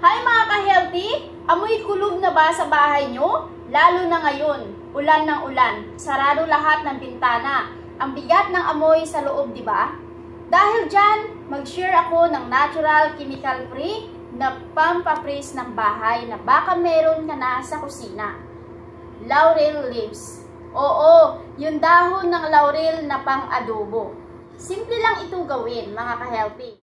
Hi mga ka-healthy! Amoy kulob na ba sa bahay nyo? Lalo na ngayon, ulan ng ulan, sarado lahat ng bintana. Ang bigat ng amoy sa loob, di ba? Dahil dyan, mag-share ako ng natural, chemical-free na pampapris ng bahay na baka meron ka na sa kusina. Laurel leaves. Oo, yung dahon ng laurel na pang-adobo. Simple lang ito gawin, mga ka-healthy.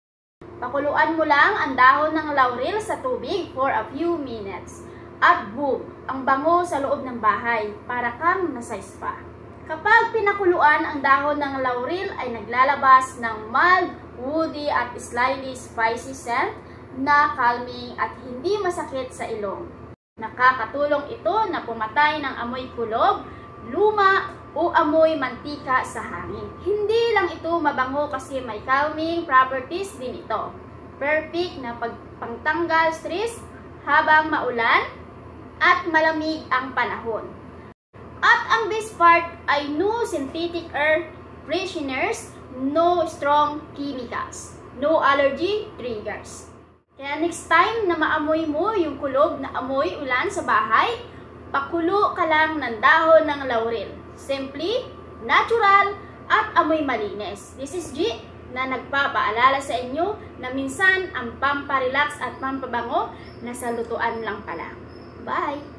Pakuluan mo lang ang dahon ng laurel sa tubig for a few minutes. At boom, ang bango sa loob ng bahay, para kang nasa spa. Kapag pinakuluan ang dahon ng laurel ay naglalabas ng mild, woody at slightly spicy scent na calming at hindi masakit sa ilong. Nakakatulong ito na pumatay ng amoy kulob, luma o amoy mantika sa hangin. Hindi lang ito mabango kasi may calming properties din ito. Perfect na pagtanggal stress habang maulan at malamig ang panahon. At ang best part ay no synthetic air fresheners, no strong chemicals, no allergy triggers. Kaya next time na maamoy mo yung kulob na amoy ulan sa bahay, pakulo ka lang ng dahon ng laurel. Simply, natural, at amoy malinis. This is G na nagpapaalala sa inyo na minsan ang pamparelax at pampabango nasa lutuan lang pala. Bye!